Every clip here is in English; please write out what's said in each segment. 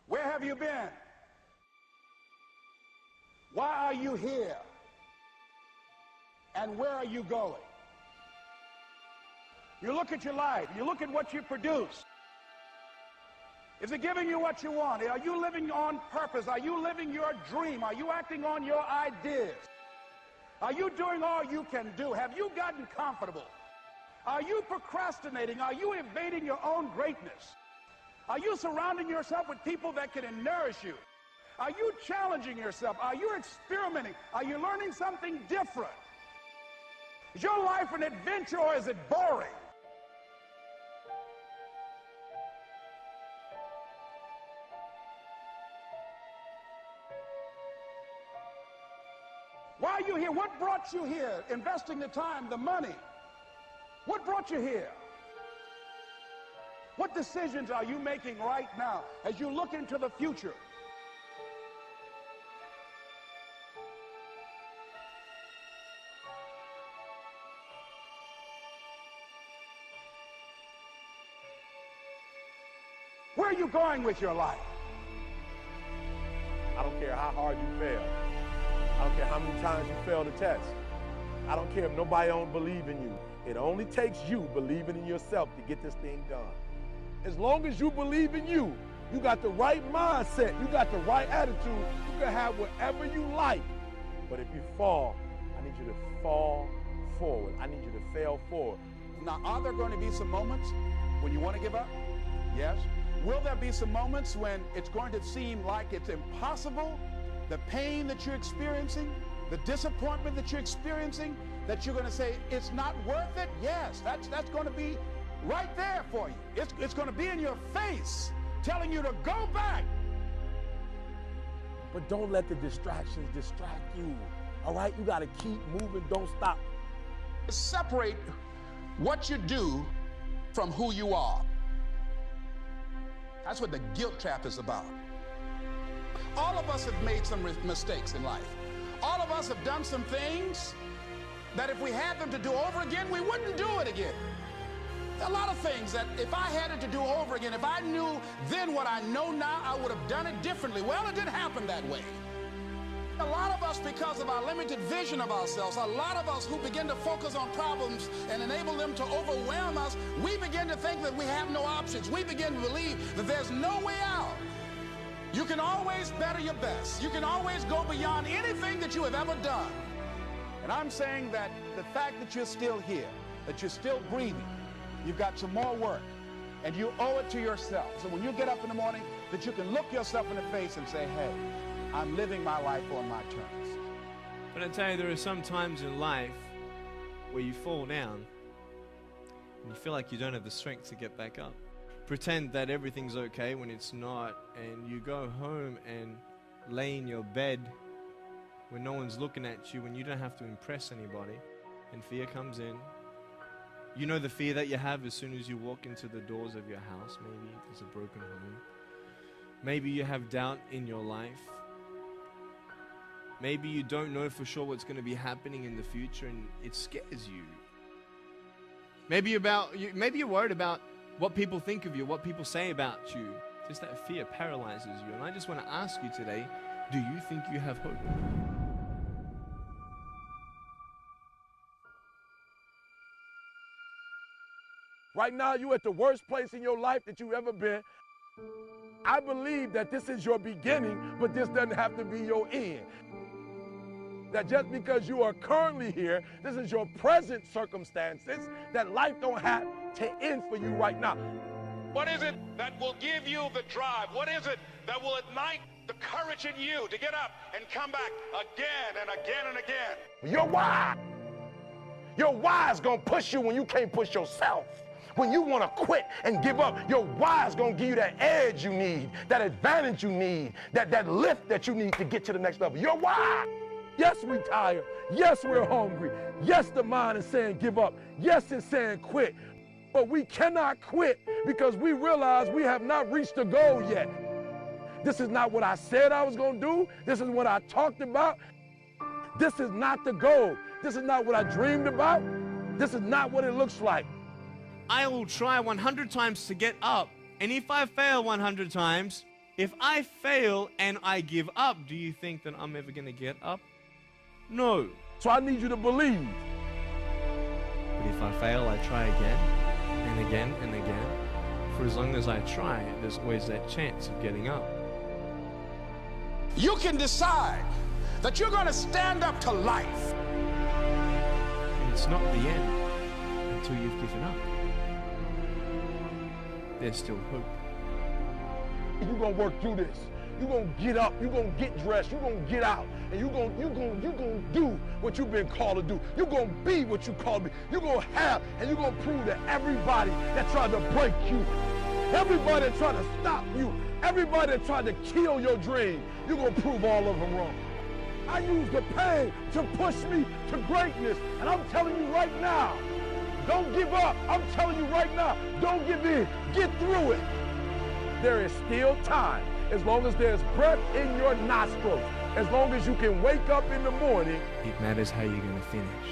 Where have you been? Why are you here? And where are you going? You look at your life, you look at what you produce. Is it giving you what you want? Are you living on purpose? Are you living your dream? Are you acting on your ideas? Are you doing all you can do? Have you gotten comfortable? Are you procrastinating? Are you evading your own greatness? Are you surrounding yourself with people that can nourish you? Are you challenging yourself? Are you experimenting? Are you learning something different? Is your life an adventure or is it boring? Why are you here? What brought you here? Investing the time, the money. What brought you here? What decisions are you making right now as you look into the future? Where are you going with your life? I don't care how hard you fail. I don't care how many times you fail the test. I don't care if nobody don't believe in you. It only takes you believing in yourself to get this thing done. As long as you believe in you, you got the right mindset, you got the right attitude, you can have whatever you like. But if you fall, I need you to fall forward. I need you to fail forward. Now, are there going to be some moments when you want to give up? Yes. Will there be some moments when it's going to seem like it's impossible? The pain that you're experiencing, the disappointment that you're experiencing, that you're going to say, it's not worth it? Yes, that's going to be right there for you. It's going to be in your face, telling you to go back. But don't let the distractions distract you, all right? You got to keep moving, don't stop. Separate what you do from who you are. That's what the guilt trap is about. All of us have made some mistakes in life. All of us have done some things that if we had them to do over again, we wouldn't do it again. A lot of things that if I had it to do over again, if I knew then what I know now, I would have done it differently. Well, it didn't happen that way. A lot of us, because of our limited vision of ourselves, a lot of us who begin to focus on problems and enable them to overwhelm us, we begin to think that we have no options. We begin to believe that there's no way out. You can always better your best. You can always go beyond anything that you have ever done. And I'm saying that the fact that you're still here, that you're still breathing, you've got some more work, and you owe it to yourself. So when you get up in the morning, that you can look yourself in the face and say, hey, I'm living my life on my terms. But I tell you, there are some times in life where you fall down and you feel like you don't have the strength to get back up. Pretend that everything's okay when it's not, and you go home and lay in your bed when no one's looking at you, when you don't have to impress anybody, and fear comes in. You know the fear that you have as soon as you walk into the doors of your house. Maybe there's a broken home. Maybe you have doubt in your life. Maybe you don't know for sure what's going to be happening in the future, and it scares you. Maybe you're worried about what people think of you, what people say about you. Just that fear paralyzes you. And I just want to ask you today, do you think you have hope? Right now, you're at the worst place in your life that you've ever been. I believe that this is your beginning, but this doesn't have to be your end. That just because you are currently here, this is your present circumstances, that life don't have to end for you right now. What is it that will give you the drive? What is it that will ignite the courage in you to get up and come back again and again and again? Your why. Your why is going to push you when you can't push yourself. When you want to quit and give up, your why is going to give you that edge you need, that advantage you need, that lift that you need to get to the next level. Your why. Yes, we're tired. Yes, we're hungry. Yes, the mind is saying give up. Yes, it's saying quit. But we cannot quit because we realize we have not reached the goal yet. This is not what I said I was going to do. This is what I talked about. This is not the goal. This is not what I dreamed about. This is not what it looks like. I will try 100 times to get up. And if I fail 100 times, If I fail and I give up, do you think that I'm ever going to get up? No. So I need you to believe. But if I fail, I try again and again and again. For as long as I try, there's always that chance of getting up. You can decide that you're going to stand up to life. And it's not the end until you've given up. There's still hope. You're going to work through this. You're going to get up. You're going to get dressed. You're going to get out. And you're going to do what you've been called to do. You're going to be what you called to be. You're going to have, and you're going to prove to everybody that tried to break you, everybody that tried to stop you, everybody that tried to kill your dream, you're going to prove all of them wrong. I use the pain to push me to greatness. And I'm telling you right now, don't give up. I'm telling you right now, don't give in. Get through it. There is still time. As long as there's breath in your nostrils, as long as you can wake up in the morning. It matters how you're going to finish.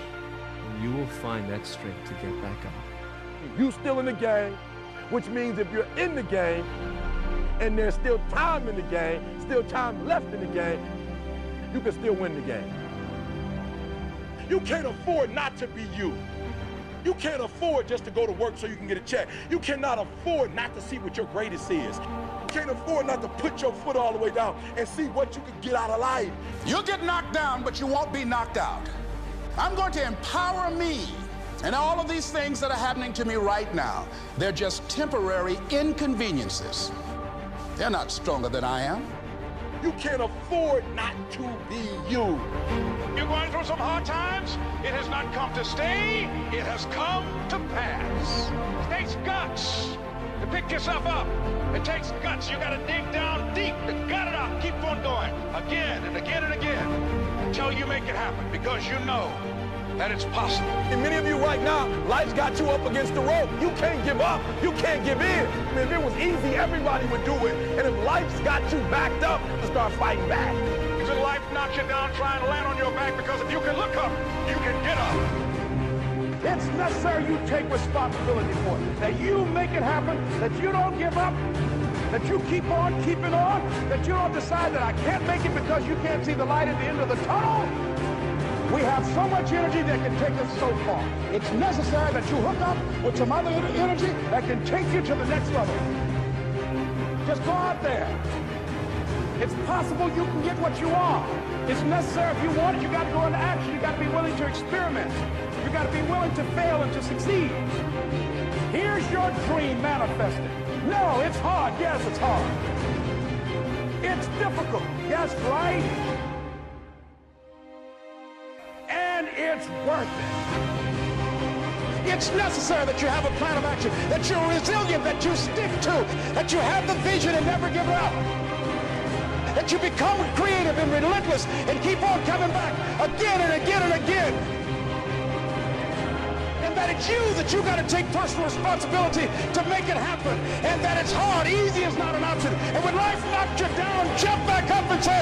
And you will find that strength to get back up. You still in the game, which means if you're in the game and there's still time in the game, still time left in the game, you can still win the game. You can't afford not to be you. You can't afford just to go to work so you can get a check. You cannot afford not to see what your greatest is. You can't afford not to put your foot all the way down and see what you can get out of life. You'll get knocked down, but you won't be knocked out. I'm going to empower me. And all of these things that are happening to me right now, they're just temporary inconveniences. They're not stronger than I am. You can't afford not to be you. You're going through some hard times? It has not come to stay. It has come to pass. It takes guts to pick yourself up. It takes guts. You got to dig down deep to gut it out. Keep on going again and again and again until you make it happen, because you know that it's possible. And many of you right now, life's got you up against the rope. You can't give up. You can't give in. I mean, if it was easy, everybody would do it. And if life's got you backed up, to start fighting back. If life knocks you down, try and land on your back, because if you can look up, you can get up. It's necessary you take responsibility for it. That you make it happen, that you don't give up, that you keep on keeping on, that you don't decide that I can't make it because you can't see the light at the end of the tunnel. We have so much energy that can take us so far. It's necessary that you hook up with some other energy that can take you to the next level. Just go out there. It's possible you can get what you want. It's necessary if you want it, you got to go into action. You got to be willing to experiment. You got to be willing to fail and to succeed. Here's your dream manifested. No, it's hard. Yes, it's hard. It's difficult. Yes, right? And it's worth it. It's necessary that you have a plan of action, that you're resilient, that you stick to, that you have the vision and never give up, that you become creative and relentless and keep on coming back again and again and again. And that it's you that you got to take personal responsibility to make it happen. And that it's hard. Easy is not an option. And when life knocks you down, jump back up and say,